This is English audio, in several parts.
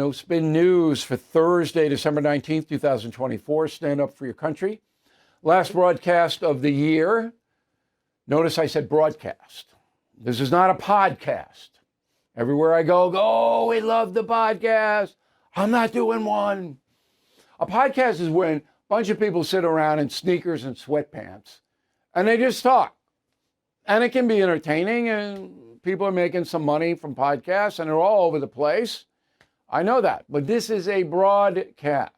No Spin News for Thursday, December 19th, 2024. Stand up for your country. Last broadcast of the year. Notice I said broadcast. This is not a podcast. Everywhere I go, oh, we love the podcast. I'm not doing one. A podcast is when a bunch of people sit around in sneakers and sweatpants and they just talk. And it can be entertaining, and people are making some money from podcasts, and they're all over the place. I know that, but this is a broadcast.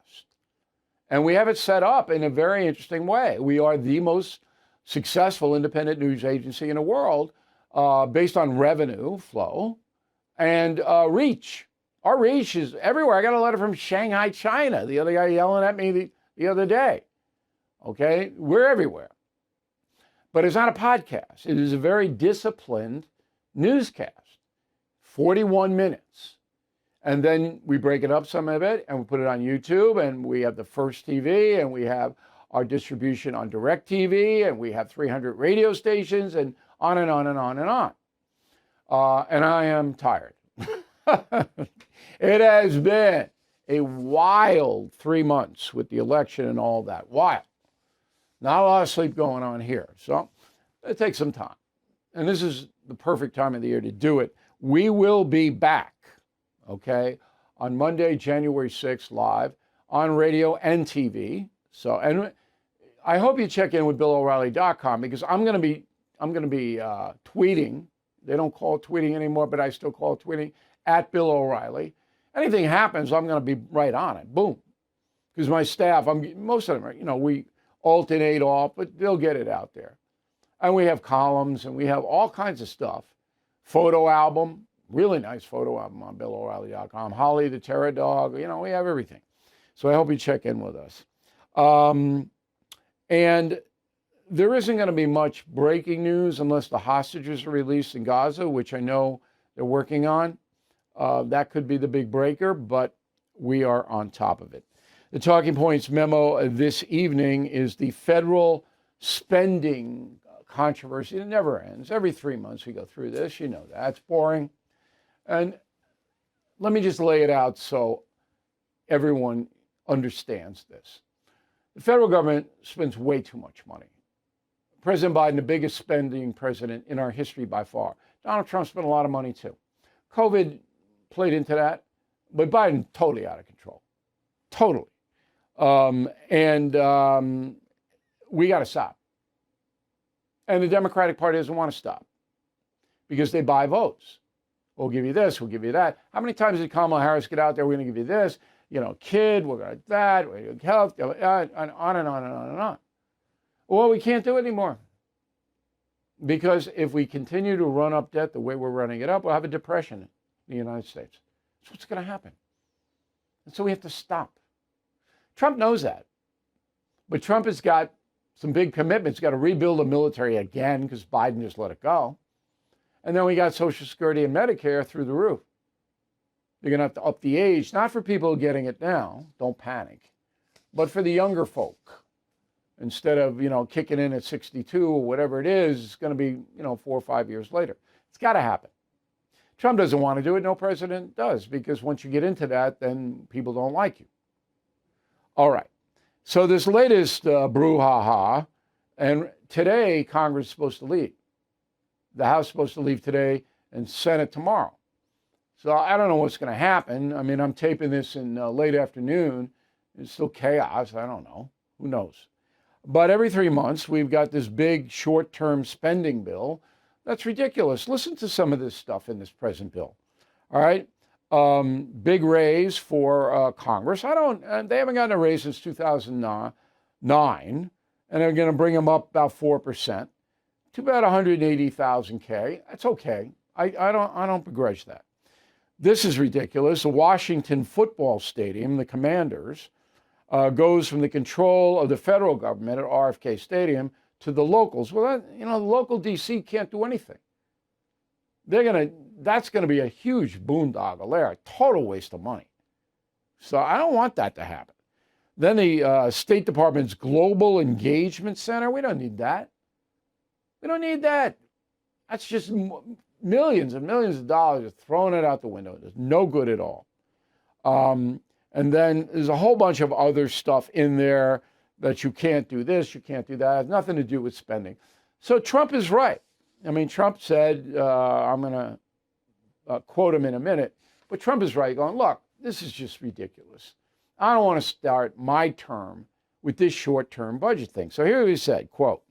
And we have it set up in a very interesting way. We are the most successful independent news agency in the world based on revenue flow and reach. Our reach is everywhere. I got a letter from Shanghai, China. The other guy yelling at me the other day. Okay, we're everywhere. But it's not a podcast. It is a very disciplined newscast, 41 minutes. And then we break it up, some of it, and we put it on YouTube, and we have the First TV, and we have our distribution on Direct TV, and we have 300 radio stations, and on and on and on and on. And I am tired. It has been a wild 3 months with the election and all that. Wild. Not a lot of sleep going on here. So it takes some time. And this is the perfect time of the year to do it. We will be back, okay, on Monday, January 6th, live on radio and TV. So, and I hope you check in with BillO'Reilly.com because I'm going to be tweeting. They don't call it tweeting anymore, but I still call it tweeting at Bill O'Reilly. Anything happens, I'm going to be right on it. Boom. Because my staff, most of them are, we alternate off, but they'll get it out there. And we have columns and we have all kinds of stuff. Photo album, really nice photo album on BillO'Reilly.com. Holly the Terror Dog, we have everything. So I hope you check in with us. And there isn't going to be much breaking news unless the hostages are released in Gaza, which I know they're working on. That could be the big breaker, but we are on top of it. The Talking Points memo this evening is the federal spending controversy. It never ends. Every 3 months we go through this. You know that. It's boring. And let me just lay it out so everyone understands this. The federal government spends way too much money. President Biden, the biggest spending president in our history by far. Donald Trump spent a lot of money too. COVID played into that, but Biden totally out of control. Totally. We got to stop. And the Democratic Party doesn't want to stop because they buy votes. We'll give you this, we'll give you that. How many times did Kamala Harris get out there? We're going to give you this, kid, we're going to that, we're going to health, and on and on and on and on. Well, we can't do it anymore. Because if we continue to run up debt the way we're running it up, we'll have a depression in the United States. That's what's going to happen. And so we have to stop. Trump knows that. But Trump has got some big commitments. He's got to rebuild the military again because Biden just let it go. And then we got Social Security and Medicare through the roof. They're going to have to up the age, not for people getting it now, don't panic, but for the younger folk. Instead of, kicking in at 62 or whatever it is, it's going to be, 4 or 5 years later. It's got to happen. Trump doesn't want to do it. No president does, because once you get into that, then people don't like you. All right. So this latest brouhaha, and today Congress is supposed to leave. The House is supposed to leave today and Senate tomorrow. So I don't know what's going to happen. I mean, I'm taping this in late afternoon. It's still chaos. I don't know. Who knows? But every 3 months, we've got this big short-term spending bill. That's ridiculous. Listen to some of this stuff in this present bill. All right. Big raise for Congress. they haven't gotten a raise since 2009, and they're going to bring them up about 4% to about 180,000 K. That's okay. I don't begrudge that. This is ridiculous. The Washington football stadium, the Commanders, goes from the control of the federal government at RFK Stadium to the locals. Well, the local DC can't do anything. That's going to be a huge boondoggle there, a total waste of money. So I don't want that to happen. Then the State Department's Global Engagement Center, we don't need that. We don't need that. That's just millions and millions of dollars, just throwing it out the window. It's no good at all. And then there's a whole bunch of other stuff in there that you can't do this, you can't do that. It has nothing to do with spending. So Trump is right. I mean, Trump said, I'm going to quote him in a minute, but Trump is right, going, look, this is just ridiculous. I don't want to start my term with this short-term budget thing. So here he said, quote,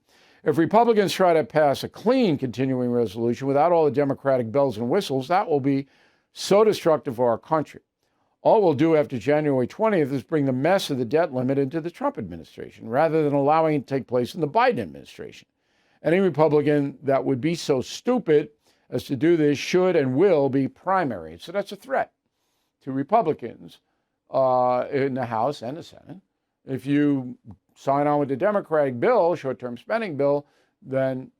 if Republicans try to pass a clean continuing resolution without all the Democratic bells and whistles, that will be so destructive for our country. All we'll do after January 20th is bring the mess of the debt limit into the Trump administration, rather than allowing it to take place in the Biden administration. Any Republican that would be so stupid as to do this should and will be primary. So that's a threat to Republicans in the House and the Senate. If you sign on with the Democratic bill, short-term spending bill, then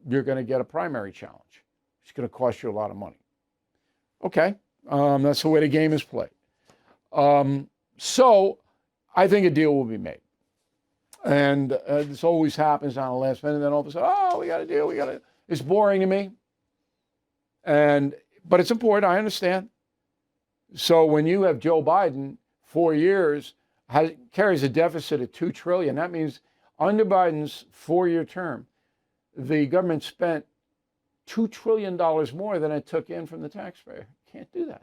you're going to get a primary challenge. It's going to cost you a lot of money. Okay, that's the way the game is played. So I think a deal will be made. And this always happens on the last minute, and then all of a sudden, oh, we got a deal, It's boring to me. But it's important, I understand. So when you have Joe Biden, 4 years, carries a deficit of $2 trillion, that means under Biden's 4-year term, the government spent $2 trillion more than it took in from the taxpayer. Can't do that.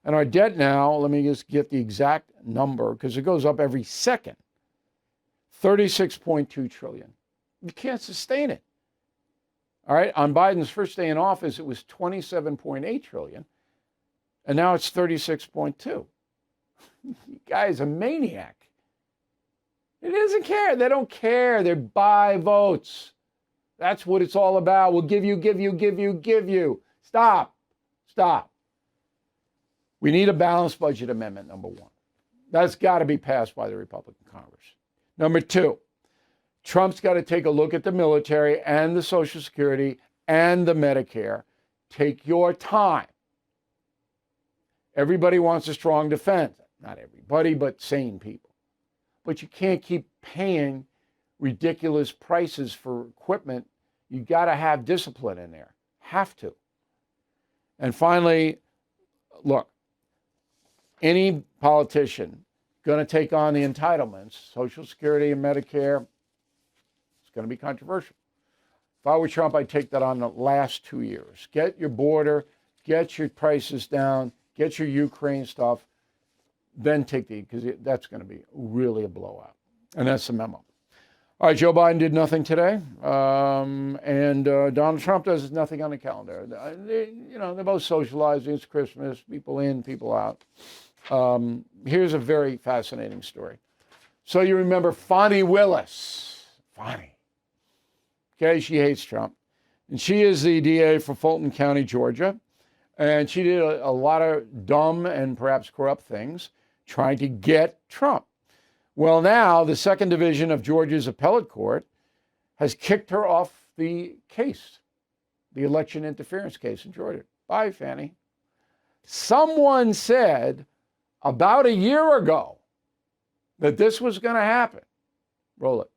And our debt now, let me just get the exact number, because it goes up every second, $36.2 trillion. You can't sustain it. All right, on Biden's first day in office, it was $27.8 trillion, and now it's $36.2. You guy's a maniac. He doesn't care. They don't care. They buy votes. That's what it's all about. We'll give you. Stop. We need a balanced budget amendment, number one. That's got to be passed by the Republican Congress. Number two, Trump's got to take a look at the military and the Social Security and the Medicare. Take your time. Everybody wants a strong defense. Not everybody, but sane people. But you can't keep paying ridiculous prices for equipment. You got to have discipline in there. Have to. And finally, look, any politician going to take on the entitlements, Social Security and Medicare, it's going to be controversial. If I were Trump, I'd take that on the last 2 years. Get your border, get your prices down, get your Ukraine stuff, then take because that's going to be really a blowout. And that's the memo. All right, Joe Biden did nothing today, and Donald Trump does nothing on the calendar. They're both socializing. It's Christmas, people in, people out. Here's a very fascinating story. So you remember Fani Willis. Fani. Okay, she hates Trump. And she is the DA for Fulton County, Georgia. And she did a lot of dumb and perhaps corrupt things trying to get Trump. Well, now the second division of Georgia's appellate court has kicked her off the case, the election interference case in Georgia. Bye, Fani. Someone said about a year ago that this was going to happen. Roll it.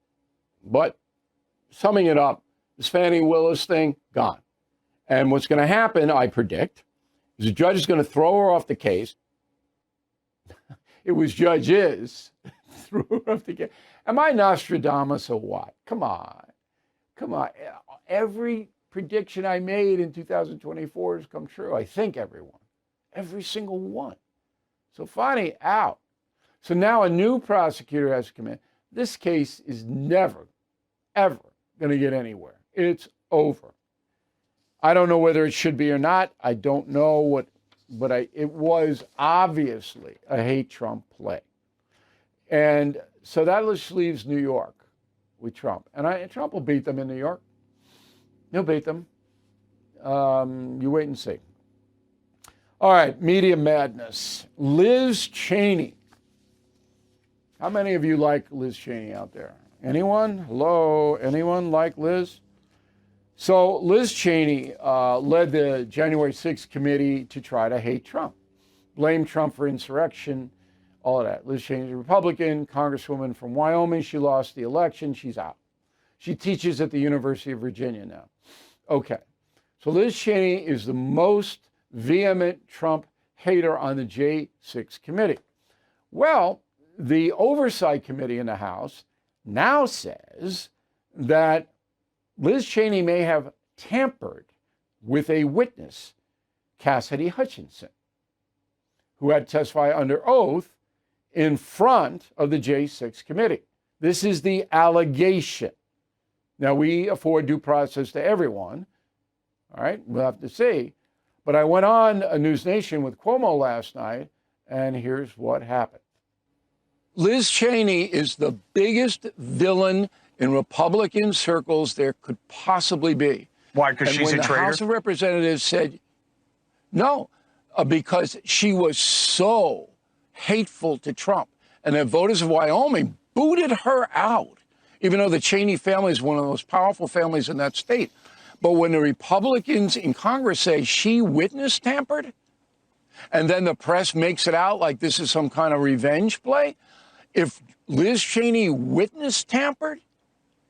But summing it up, this Fani Willis thing, gone. And what's going to happen, I predict, is the judge is going to throw her off the case. It was judges threw her off the case. Am I Nostradamus or what? Come on. Every prediction I made in 2024 has come true. I think every single one. So Fani out. So now a new prosecutor has to come in. This case is never, ever going to get anywhere. It's over. I don't know whether it should be or not. I don't know it was obviously a hate Trump play. And so that just leaves New York with Trump. And Trump will beat them in New York. He'll beat them. You wait and see. All right, media madness. Liz Cheney. How many of you like Liz Cheney out there? Anyone? Hello? Anyone like Liz? So Liz Cheney led the January 6th committee to try to hate Trump, blame Trump for insurrection, all of that. Liz Cheney's a Republican, congresswoman from Wyoming. She lost the election. She's out. She teaches at the University of Virginia now. Okay. So Liz Cheney is the most vehement Trump hater on the J6 committee. Well, the Oversight Committee in the House now says that Liz Cheney may have tampered with a witness, Cassidy Hutchinson, who had to testify under oath in front of the J6 committee. This is the allegation. Now, we afford due process to everyone. All right, we'll have to see. But I went on a News Nation with Cuomo last night, and here's what happened. Liz Cheney is the biggest villain in Republican circles there could possibly be. Why? Because she's a traitor? When the House of Representatives said no, because she was so hateful to Trump, and the voters of Wyoming booted her out, even though the Cheney family is one of the most powerful families in that state. But when the Republicans in Congress say she witness tampered, and then the press makes it out like this is some kind of revenge play, if Liz Cheney witness tampered,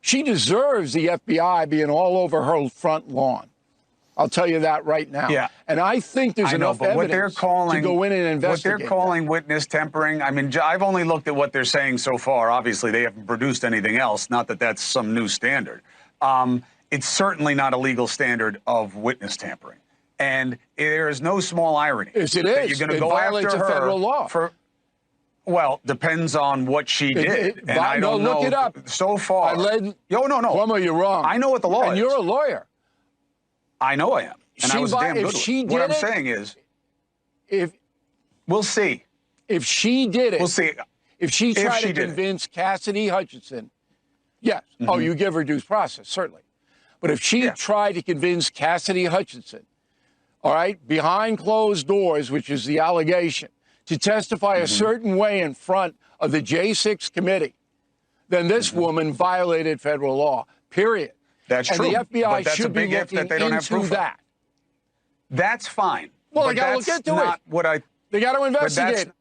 she deserves the FBI being all over her front lawn. I'll tell you that right now. Yeah. And I think there's enough evidence to go in and investigate. What they're calling witness tampering, I mean, I've only looked at what they're saying so far. Obviously, they haven't produced anything else. Not that that's some new standard. It's certainly not a legal standard of witness tampering. And there is no small irony. Yes, it is. You're going to go after her federal law. Well, depends on what she did. And I don't know. Look it up. So far. No. Cuomo, you're wrong. I know what the law is. And you're a lawyer. I know I am. And I was a damn good one. What I'm saying is, we'll see. If she did it. We'll see. If she tried to convince Cassidy Hutchinson, yes. Mm-hmm. Oh, you give her due process, certainly. But if she tried to convince Cassidy Hutchinson, all right, behind closed doors, which is the allegation, to testify a certain way in front of the J6 committee, then this woman violated federal law, period. That's true. And the FBI should be looking into that. That's fine. Well, they got to look into it. They got to investigate.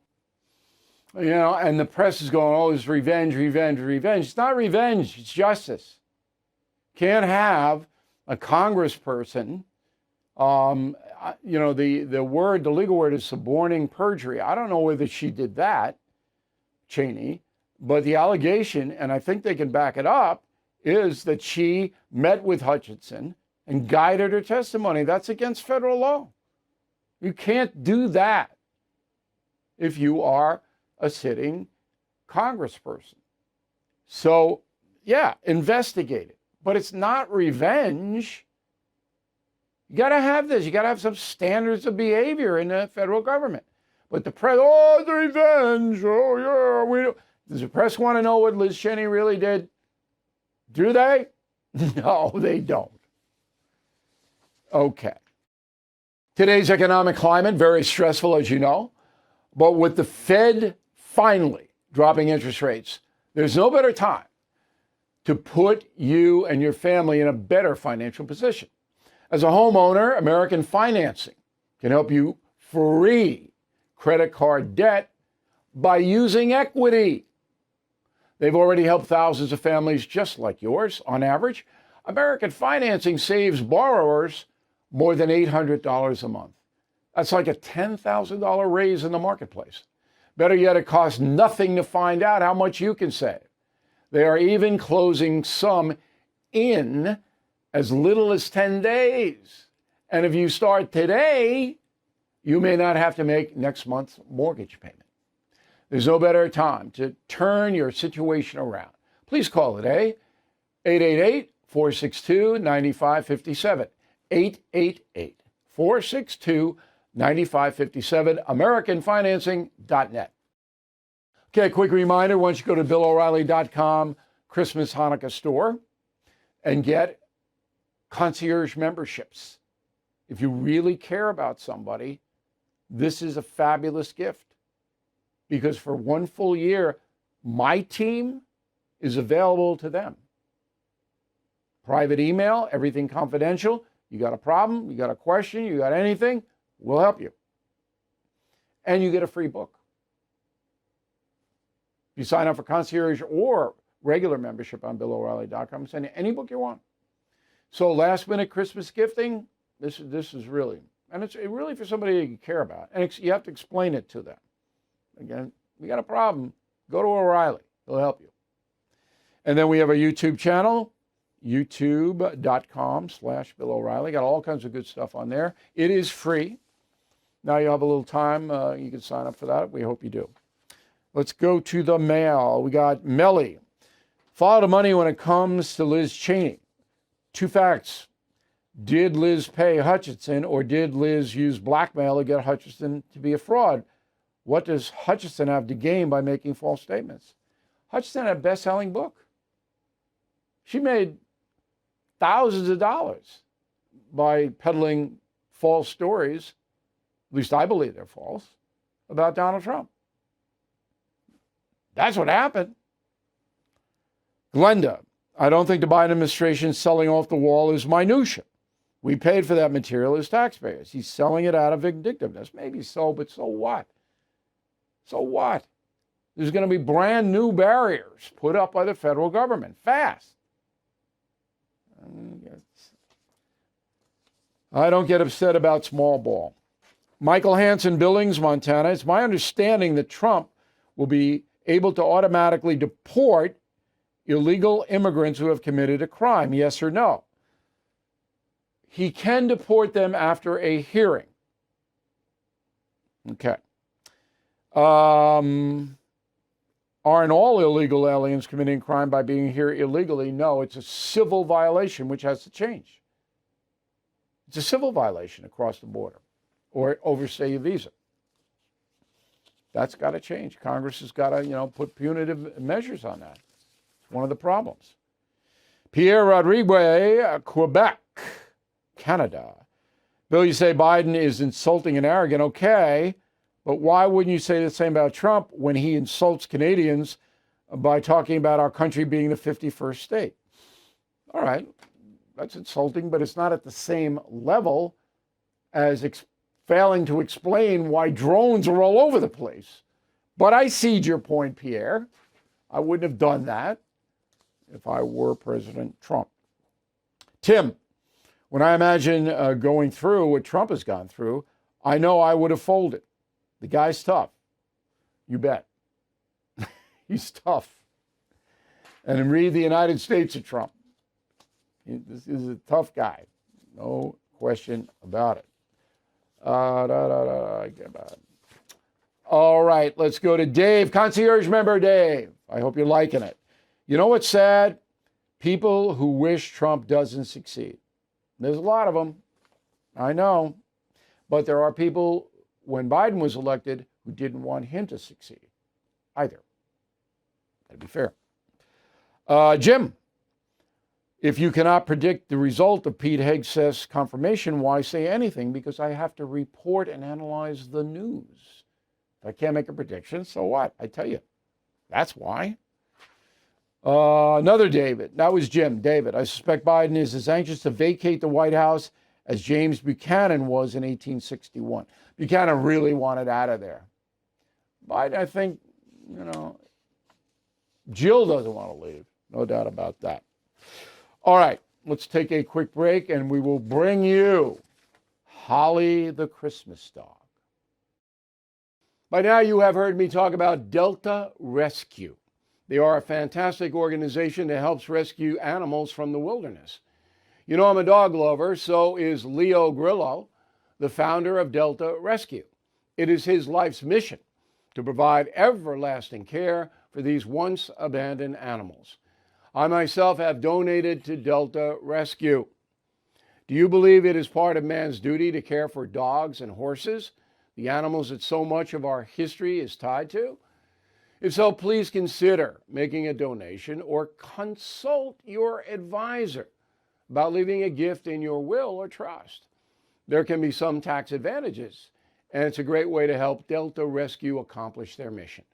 You know, and the press is going, oh, it's revenge, revenge, revenge. It's not revenge. It's justice. Can't have a congressperson, you know, the legal word is suborning perjury. I don't know whether she did that, Cheney, but the allegation, and I think they can back it up, is that she met with Hutchinson and guided her testimony. That's against federal law. You can't do that if you are a sitting congressperson. So, yeah, investigate it. But it's not revenge. You got to have this. You got to have some standards of behavior in the federal government. But the press, oh, it's revenge. Oh, yeah. Does the press want to know what Liz Cheney really did? Do they? No, they don't. Okay. Today's economic climate, very stressful, as you know. But with the Fed finally dropping interest rates, there's no better time to put you and your family in a better financial position. As a homeowner, American Financing can help you free credit card debt by using equity. They've already helped thousands of families just like yours. On average, American Financing saves borrowers more than $800 a month. That's like a $10,000 raise in the marketplace. Better yet, it costs nothing to find out how much you can save. They are even closing some in as little as 10 days. And if you start today, you may not have to make next month's mortgage payment. There's no better time to turn your situation around. Please call today, 888-462-9557. 888-462-9557, AmericanFinancing.net. Okay, quick reminder, once you go to BillO'Reilly.com, Christmas Hanukkah store, and get concierge memberships. If you really care about somebody, this is a fabulous gift. Because for one full year, my team is available to them. Private email, everything confidential. You got a problem, you got a question, you got anything, we'll help you. And you get a free book. If you sign up for concierge or regular membership on BillO'Reilly.com, send you any book you want. So last minute Christmas gifting, this is really, And it's really for somebody you care about. And you have to explain it to them. Again, you got a problem, go to O'Reilly. He'll help you. And then we have a YouTube channel, youtube.com/Bill O'Reilly. Got all kinds of good stuff on there. It is free. Now you have a little time. You can sign up for that. We hope you do. Let's go to the mail. We got Melly. Follow the money when it comes to Liz Cheney. 2 facts. Did Liz pay Hutchinson, or did Liz use blackmail to get Hutchinson to be a fraud? What does Hutchinson have to gain by making false statements? Hutchinson had a best-selling book. She made thousands of dollars by peddling false stories, at least I believe they're false, about Donald Trump. That's what happened. Glenda, I don't think the Biden administration selling off the wall is minutia. We paid for that material as taxpayers. He's selling it out of vindictiveness. Maybe so, but so what? So what? There's going to be brand new barriers put up by the federal government, fast. I don't get upset about small ball. Michael Hansen, Billings, Montana. It's my understanding that Trump will be able to automatically deport illegal immigrants who have committed a crime, yes or no? He can deport them after a hearing. Okay. Aren't all illegal aliens committing crime by being here illegally? No, it's a civil violation, which has to change. It's a civil violation across the border or overstay a visa. That's got to change. Congress has got to, put punitive measures on that. It's one of the problems. Pierre Rodriguez, Quebec, Canada. Bill, you say Biden is insulting and arrogant. Okay, but why wouldn't you say the same about Trump when he insults Canadians by talking about our country being the 51st state? All right, that's insulting, but it's not at the same level as failing to explain why drones are all over the place. But I cede your point, Pierre. I wouldn't have done that if I were President Trump. Tim, when I imagine going through what Trump has gone through, I know I would have folded. The guy's tough. You bet. He's tough. And read the United States of Trump. This is a tough guy. No question about it. All right, let's go to Dave. Concierge member Dave. I hope you're liking it. You know what's sad? People who wish Trump doesn't succeed. There's a lot of them. I know. But there are people, when Biden was elected, who didn't want him to succeed either. That'd be fair. Jim, if you cannot predict the result of Pete Hegseth's confirmation, why say anything? Because I have to report and analyze the news. If I can't make a prediction, so what? I tell you. That's why. Another David. That was Jim. David, I suspect Biden is as anxious to vacate the White House as James Buchanan was in 1861. Buchanan really wanted out of there. Biden, I think, Jill doesn't want to leave. No doubt about that. All right, let's take a quick break and we will bring you Holly the Christmas dog. By now you have heard me talk about Delta Rescue. They are a fantastic organization that helps rescue animals from the wilderness. You know I'm a dog lover, so is Leo Grillo, the founder of Delta Rescue. It is his life's mission to provide everlasting care for these once abandoned animals. I myself have donated to Delta Rescue. Do you believe it is part of man's duty to care for dogs and horses, the animals that so much of our history is tied to? If so, please consider making a donation or consult your advisor about leaving a gift in your will or trust. There can be some tax advantages, and it's a great way to help Delta Rescue accomplish their mission.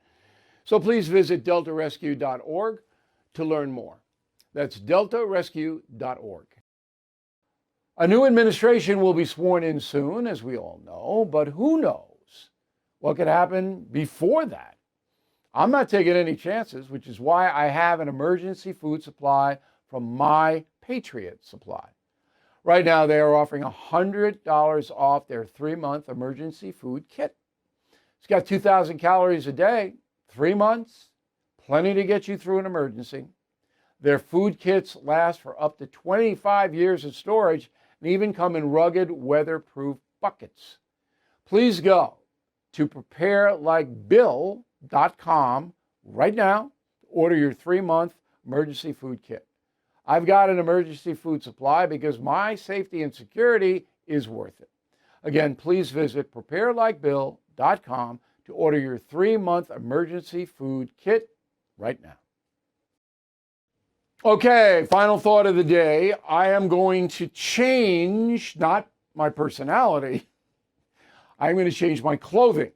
So please visit deltarescue.org to learn more. That's deltarescue.org. A new administration will be sworn in soon, as we all know, but who knows what could happen before that? I'm not taking any chances, which is why I have an emergency food supply from my Patriot Supply. Right now, they are offering $100 off their 3-month emergency food kit. It's got 2,000 calories a day, 3 months, plenty to get you through an emergency. Their food kits last for up to 25 years of storage and even come in rugged, weatherproof buckets. Please go to preparelikebill.com right now to order your 3-month emergency food kit. I've got an emergency food supply because my safety and security is worth it. Again, please visit preparelikebill.com to order your 3-month emergency food kit right now. Okay, final thought of the day. I am going to change, not my personality, I'm going to change my clothing.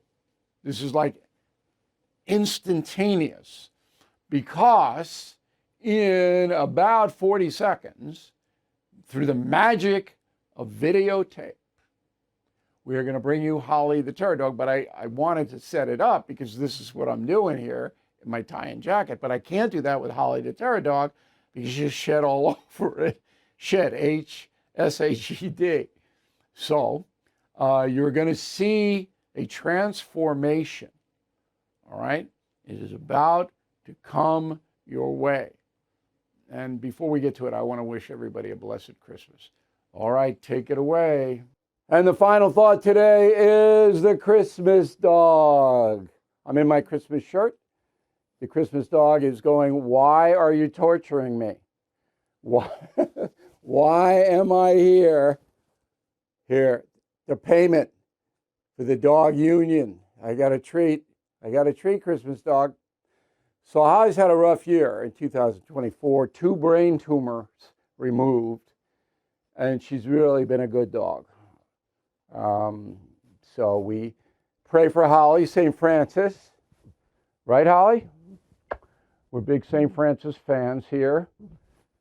This is like instantaneous, because in about 40 seconds, through the magic of videotape, we are going to bring you Holly the Terror Dog. But I wanted to set it up because this is what I'm doing here in my tie and jacket. But I can't do that with Holly the Terror Dog because she just shed all over it. Shed, H-S-H-E-D. So you're going to see a transformation, all right? It is about to come your way. And before we get to it, I want to wish everybody a blessed Christmas. All right, take it away. And the final thought today is the Christmas dog. I'm in my Christmas shirt. The Christmas dog is going, "Why are you torturing me? Why am I here? Here, the payment for the dog union. I got a treat, Christmas dog." So Holly's had a rough year in 2024, 2 brain tumors removed, and she's really been a good dog. So we pray for Holly, St. Francis. Right, Holly? We're big St. Francis fans here.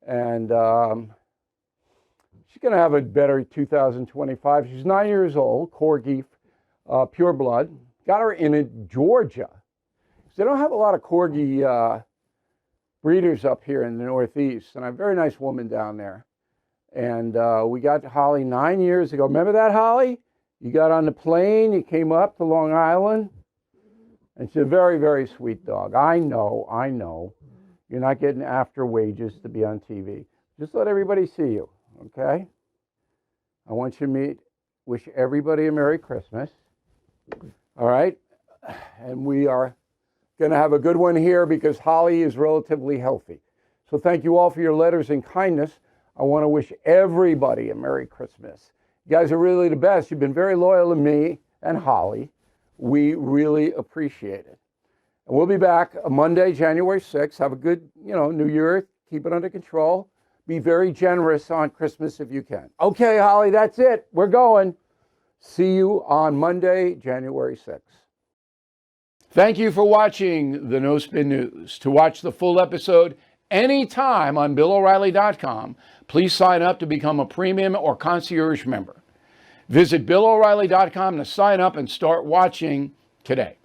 And she's going to have a better 2025. She's 9 years old, Corgi, pure blood. Got her in Georgia. They don't have a lot of Corgi breeders up here in the Northeast. And a very nice woman down there. And we got Holly 9 years ago. Remember that, Holly? You got on the plane, you came up to Long Island. And she's a very, very sweet dog. I know. You're not getting after wages to be on TV. Just let everybody see you, okay? I want you to wish everybody a Merry Christmas. All right? And we are going to have a good one here because Holly is relatively healthy. So thank you all for your letters and kindness. I want to wish everybody a Merry Christmas. You guys are really the best. You've been very loyal to me and Holly. We really appreciate it. And we'll be back Monday, January 6th. Have a good, New Year. Keep it under control. Be very generous on Christmas if you can. Okay, Holly, that's it. We're going. See you on Monday, January 6th. Thank you for watching the No Spin News. To watch the full episode anytime on BillO'Reilly.com, please sign up to become a premium or concierge member. Visit BillO'Reilly.com to sign up and start watching today.